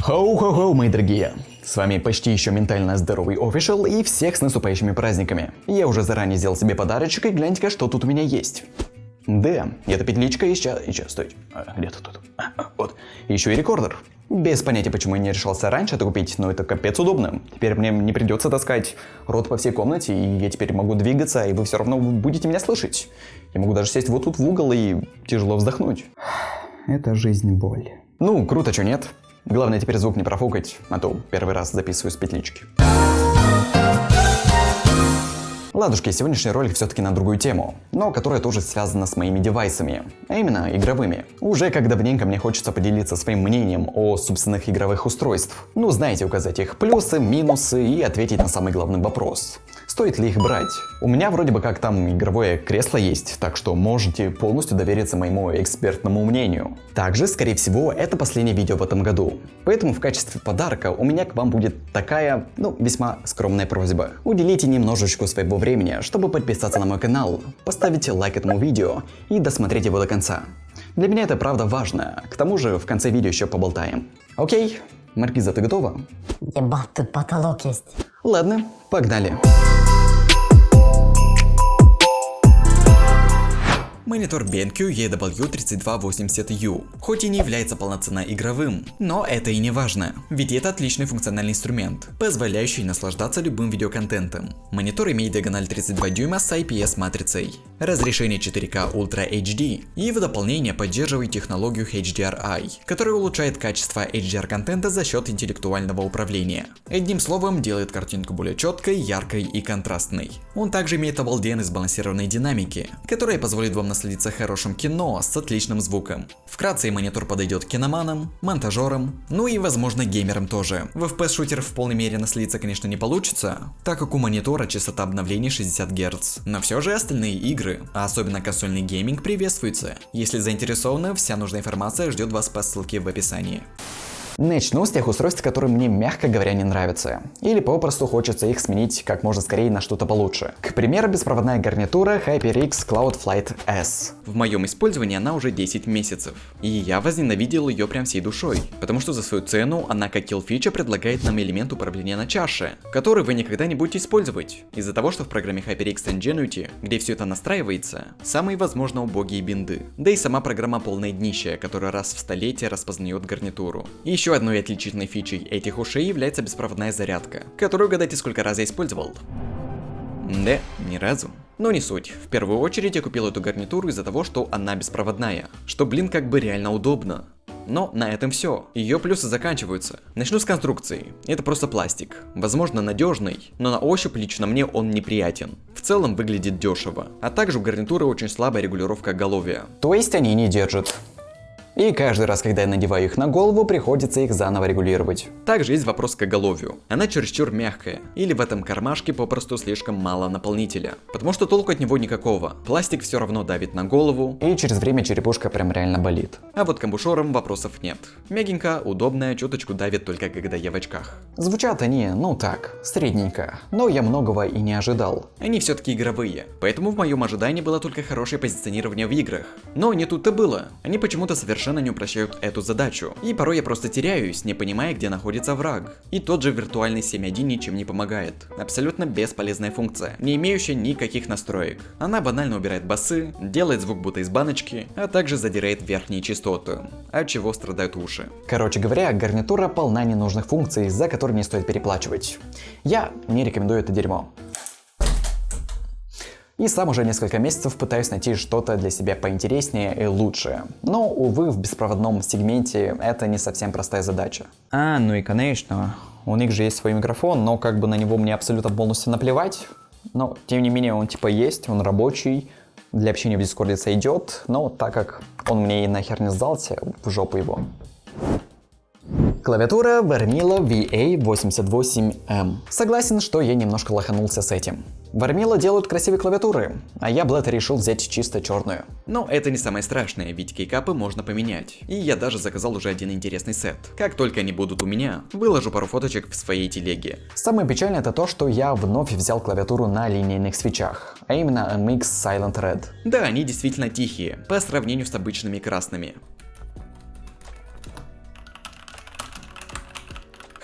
Хоу-хоу-хоу, мои дорогие! С вами почти еще ментально здоровый офишел и всех с наступающими праздниками. Я уже заранее сделал себе подарочек и гляньте-ка, что тут у меня есть. Да, это петличка и сейчас, стойте, где-то тут, вот, еще и рекордер. Без понятия, почему я не решался раньше это купить, но это капец удобно. Теперь мне не придется таскать рот по всей комнате, и я теперь могу двигаться, и вы все равно будете меня слышать. Я могу даже сесть вот тут в угол и тяжело вздохнуть. Это жизнь боль. Ну, круто, чё нет? Главное теперь звук не профукать, а то первый раз записываю с петлички. Ладушки, сегодняшний ролик все-таки на другую тему, но которая тоже связана с моими девайсами, а именно игровыми. Уже как давненько мне хочется поделиться своим мнением о собственных игровых устройствах. Ну, знаете, указать их плюсы, минусы и ответить на самый главный вопрос. Стоит ли их брать? У меня вроде бы как там игровое кресло есть, так что можете полностью довериться моему экспертному мнению. Также, скорее всего, это последнее видео в этом году. Поэтому в качестве подарка у меня к вам будет такая, весьма скромная просьба. Уделите немножечко своего времени, чтобы подписаться на мой канал, поставить лайк этому видео и досмотреть его до конца. Для меня это правда важно. К тому же в конце видео еще поболтаем. Окей? Маркиза, ты готова? Ебать, тут потолок есть. Ладно, погнали. Монитор BenQ EW3280U, хоть и не является полноценно игровым, но это и не важно, ведь это отличный функциональный инструмент, позволяющий наслаждаться любым видеоконтентом. Монитор имеет диагональ 32 дюйма с IPS-матрицей, разрешение 4K Ultra HD и в дополнение поддерживает технологию HDRI, которая улучшает качество HDR-контента за счет интеллектуального управления. Одним словом, делает картинку более четкой, яркой и контрастной. Он также имеет обалденной сбалансированной динамики, которая позволит вам насладиться хорошим кино с отличным звуком. Вкратце, монитор подойдет киноманам, монтажерам, ну и возможно геймерам тоже. В FPS-шутер в полной мере насладиться, конечно, не получится, так как у монитора частота обновлений 60 Гц. Но все же остальные игры, а особенно консольный гейминг, приветствуются. Если заинтересованы, вся нужная информация ждет вас по ссылке в описании. Начну с тех устройств, которые мне, мягко говоря, не нравятся. Или попросту хочется их сменить как можно скорее на что-то получше. К примеру, беспроводная гарнитура HyperX Cloudflight S. В моем использовании она уже 10 месяцев. И я возненавидел ее прям всей душой. Потому что за свою цену она как kill-фича предлагает нам элемент управления на чаше, который вы никогда не будете использовать. Из-за того, что в программе HyperX Ingenuity, где все это настраивается, самые возможно убогие бинды. Да и сама программа полное днище, которая раз в столетие распознает гарнитуру. И еще одной отличительной фичей этих ушей является беспроводная зарядка, которую, угадайте, сколько раз я использовал? Да, ни разу. Но не суть. В первую очередь я купил эту гарнитуру из-за того, что она беспроводная, что, как бы реально удобно. Но на этом все. Ее плюсы заканчиваются. Начну с конструкции. Это просто пластик. Возможно, надежный, но на ощупь лично мне он неприятен. В целом выглядит дешево. А также у гарнитуры очень слабая регулировка оголовья. То есть они не держат. И каждый раз, когда я надеваю их на голову, приходится их заново регулировать. Также есть вопрос к оголовью. Она чересчур мягкая, или в этом кармашке попросту слишком мало наполнителя. Потому что толку от него никакого. Пластик все равно давит на голову, и через время черепушка прям реально болит. А вот к амбушюрам вопросов нет. Мягенько, удобная, чуточку давит только когда я в очках. Звучат они, так, средненько. Но я многого и не ожидал. Они все-таки игровые. Поэтому в моем ожидании было только хорошее позиционирование в играх. Но не тут-то было. Они почему-то совершенно не упрощают эту задачу. И порой я просто теряюсь, не понимая, где находится враг. И тот же виртуальный 7.1 ничем не помогает. Абсолютно бесполезная функция, не имеющая никаких настроек. Она банально убирает басы, делает звук будто из баночки, а также задирает верхние частоты, от чего страдают уши. Короче говоря, гарнитура полна ненужных функций, за которые не стоит переплачивать. Я не рекомендую это дерьмо. И сам уже несколько месяцев пытаюсь найти что-то для себя поинтереснее и лучше. Но, увы, в беспроводном сегменте это не совсем простая задача. Ну и конечно, у них же есть свой микрофон, но как бы на него мне абсолютно полностью наплевать. Но, тем не менее, он типа есть, он рабочий, для общения в Дискорде сойдет, но так как он мне и нахер не сдался, в жопу его. Клавиатура Вармила VA88M. Согласен, что я немножко лоханулся с этим. Вармила делают красивые клавиатуры, а я Блэта решил взять чисто черную. Но это не самое страшное, ведь кейкапы можно поменять. И я даже заказал уже один интересный сет. Как только они будут у меня, выложу пару фоточек в своей телеге. Самое печальное это то, что я вновь взял клавиатуру на линейных свечах, а именно MX Silent Red. Да, они действительно тихие, по сравнению с обычными красными.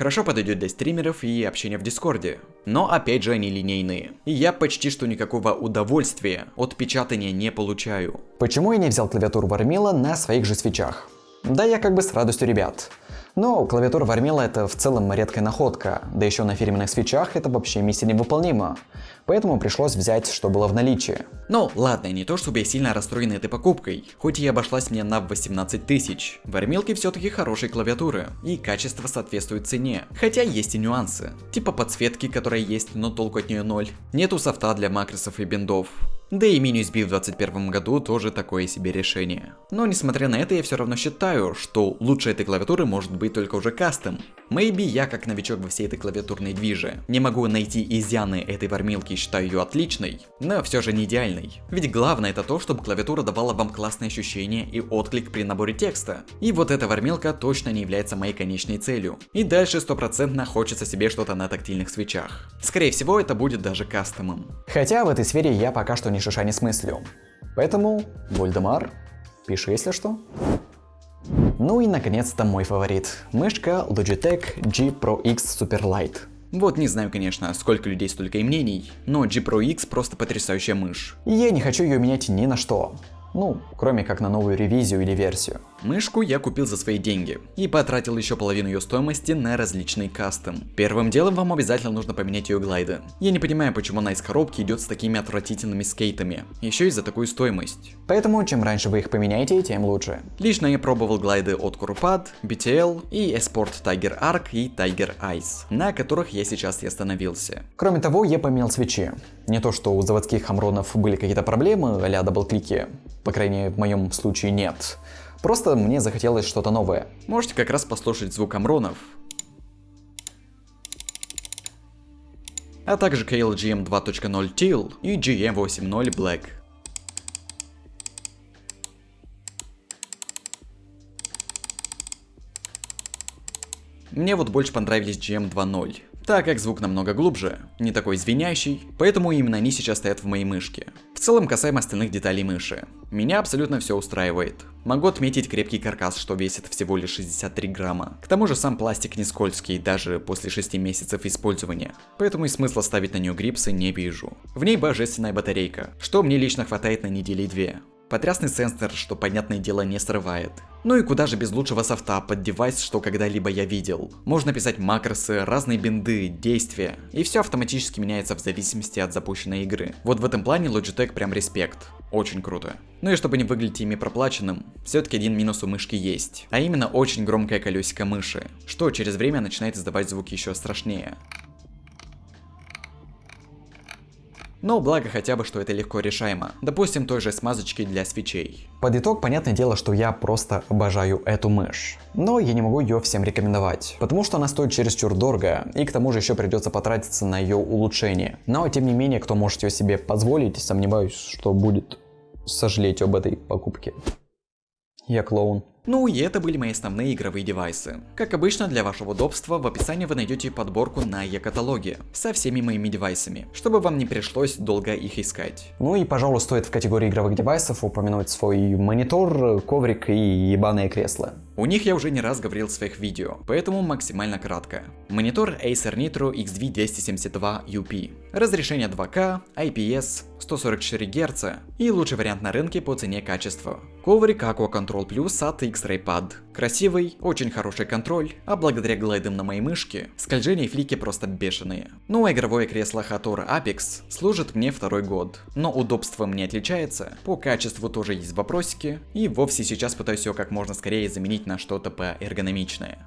Хорошо подойдет для стримеров и общения в Дискорде. Но опять же они линейные. И я почти что никакого удовольствия от печатания не получаю. Почему я не взял клавиатуру Вармила на своих же свечах? Да я как бы с радостью, ребят. Но клавиатура Вармила это в целом редкая находка, да еще на фирменных свечах это вообще миссия невыполнима. Поэтому пришлось взять, что было в наличии. Ну ладно, не то чтобы я сильно расстроен этой покупкой, хоть и обошлась мне на 18 тысяч. Вармилки все-таки хорошие клавиатуры, и качество соответствует цене. Хотя есть и нюансы, типа подсветки, которая есть, но толку от нее ноль. Нету софта для макросов и биндов. Да и Mini USB в 2021 году тоже такое себе решение. Но несмотря на это, я все равно считаю, что лучше этой клавиатуры может быть только уже кастом. Maybe я, как новичок во всей этой клавиатурной движе, не могу найти изъяны этой вармилки и считаю ее отличной, но все же не идеальной. Ведь главное это то, чтобы клавиатура давала вам классные ощущения и отклик при наборе текста. И вот эта вармилка точно не является моей конечной целью. И дальше 100% хочется себе что-то на тактильных свечах. Скорее всего, это будет даже кастомом. Хотя в этой сфере я пока что ни шиша не смыслю. Поэтому, Вольдемар, пиши, если что. Ну и наконец-то мой фаворит. Мышка Logitech G Pro X Superlight. Вот не знаю, конечно, сколько людей, столько и мнений, но G Pro X просто потрясающая мышь. И я не хочу ее менять ни на что. Ну, кроме как на новую ревизию или версию. Мышку я купил за свои деньги и потратил еще половину ее стоимости на различный кастом. Первым делом вам обязательно нужно поменять ее глайды. Я не понимаю, почему она из коробки идет с такими отвратительными скейтами, еще и за такую стоимость. Поэтому чем раньше вы их поменяете, тем лучше. Лично я пробовал глайды от Kuropad, BTL и Esport Tiger Arc и Tiger Ice, на которых я сейчас и остановился. Кроме того, я поменял свечи. Не то, что у заводских хамронов были какие-то проблемы а-ля даблклики. По крайней мере, в моем случае нет. Просто мне захотелось что-то новое. Можете как раз послушать звук амронов. А также KLGM 2.0 Teal и GM 8.0 Black. Мне вот больше понравились GM 2.0. Так как звук намного глубже, не такой звенящий, поэтому именно они сейчас стоят в моей мышке. В целом, касаемо остальных деталей мыши, меня абсолютно все устраивает. Могу отметить крепкий каркас, что весит всего лишь 63 грамма. К тому же сам пластик не скользкий даже после 6 месяцев использования, поэтому и смысла ставить на нее грипсы не вижу. В ней божественная батарейка, что мне лично хватает на недели 2. Потрясный сенсор, что, понятное дело, не срывает. Ну и куда же без лучшего софта под девайс, что когда-либо я видел. Можно писать макросы, разные бинды, действия, и все автоматически меняется в зависимости от запущенной игры. Вот в этом плане Logitech прям респект. Очень круто. Ну и чтобы не выглядеть ими проплаченным, все-таки один минус у мышки есть. А именно очень громкое колесико мыши, что через время начинает издавать звуки еще страшнее. Но благо хотя бы, что это легко решаемо. Допустим, той же смазочки для свечей. Под итог, понятное дело, что я просто обожаю эту мышь. Но я не могу ее всем рекомендовать, потому что она стоит чересчур дорого, и к тому же еще придется потратиться на ее улучшение. Но тем не менее, кто может ее себе позволить, сомневаюсь, что будет сожалеть об этой покупке. Я клоун. Ну и это были мои основные игровые девайсы. Как обычно, для вашего удобства в описании вы найдете подборку на e-каталоге со всеми моими девайсами, чтобы вам не пришлось долго их искать. Ну и, пожалуй, стоит в категории игровых девайсов упомянуть свой монитор, коврик и ебаное кресло. У них я уже не раз говорил в своих видео, поэтому максимально кратко. Монитор Acer Nitro XV272UP. Разрешение 2К, IPS, 144 Гц и лучший вариант на рынке по цене-качеству. Коврик Aqua Control Plus от X-Ray Pad. Красивый, очень хороший контроль, а благодаря глайдам на моей мышке, скольжения и флики просто бешеные. Ну а игровое кресло Hator Apex служит мне второй год, но удобством не отличается, по качеству тоже есть вопросики, и вовсе сейчас пытаюсь его как можно скорее заменить на что-то поэргономичное.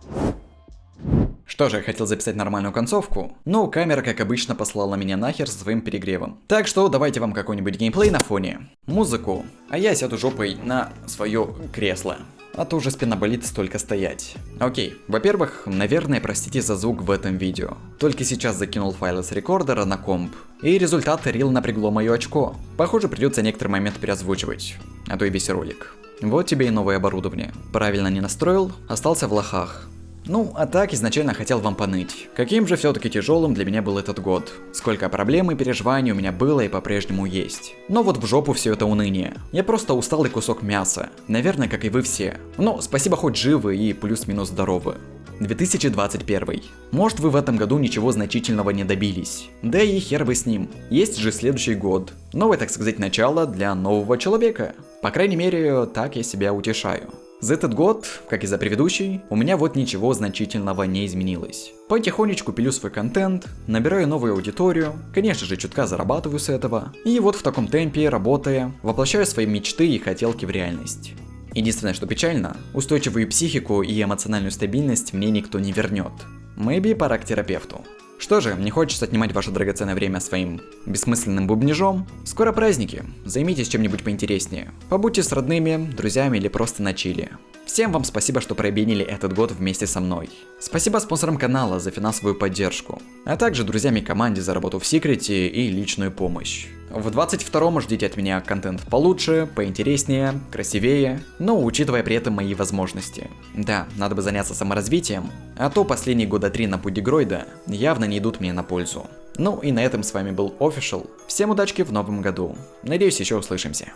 Что же, я хотел записать нормальную концовку, но камера, как обычно, послала меня нахер со своим перегревом. Так что давайте вам какой-нибудь геймплей на фоне, музыку, а я сяду жопой на свое кресло. А то уже спина болит столько стоять. Окей, во-первых, наверное, простите за звук в этом видео. Только сейчас закинул файлы с рекордера на комп, и результат рил напрягло мое очко. Похоже, придется некоторый момент переозвучивать, а то и весь ролик. Вот тебе и новое оборудование. Правильно не настроил, остался в лохах. Ну, а так изначально хотел вам поныть. Каким же все-таки тяжелым для меня был этот год. Сколько проблем и переживаний у меня было и по-прежнему есть. Но вот в жопу все это уныние. Я просто усталый кусок мяса. Наверное, как и вы все. Но спасибо хоть живы и плюс-минус здоровы. 2021. Может, вы в этом году ничего значительного не добились. Да и хер бы с ним. Есть же следующий год. Новое, так сказать, начало для нового человека. По крайней мере, так я себя утешаю. За этот год, как и за предыдущий, у меня вот ничего значительного не изменилось. Потихонечку пилю свой контент, набираю новую аудиторию, конечно же чутка зарабатываю с этого, и вот в таком темпе, работая, воплощаю свои мечты и хотелки в реальность. Единственное, что печально, устойчивую психику и эмоциональную стабильность мне никто не вернет. Maybe пора к терапевту. Что же, не хочется отнимать ваше драгоценное время своим бессмысленным бубнижом. Скоро праздники, займитесь чем-нибудь поинтереснее. Побудьте с родными, друзьями или просто на чиле. Всем вам спасибо, что пробенили этот год вместе со мной. Спасибо спонсорам канала за финансовую поддержку, а также друзьям и команде за работу в секрете и личную помощь. В 22-м ждите от меня контент получше, поинтереснее, красивее, но учитывая при этом мои возможности. Да, надо бы заняться саморазвитием, а то последние года 3 на пути Гройда явно не идут мне на пользу. Ну и на этом с вами был Official. Всем удачки в новом году. Надеюсь, еще услышимся.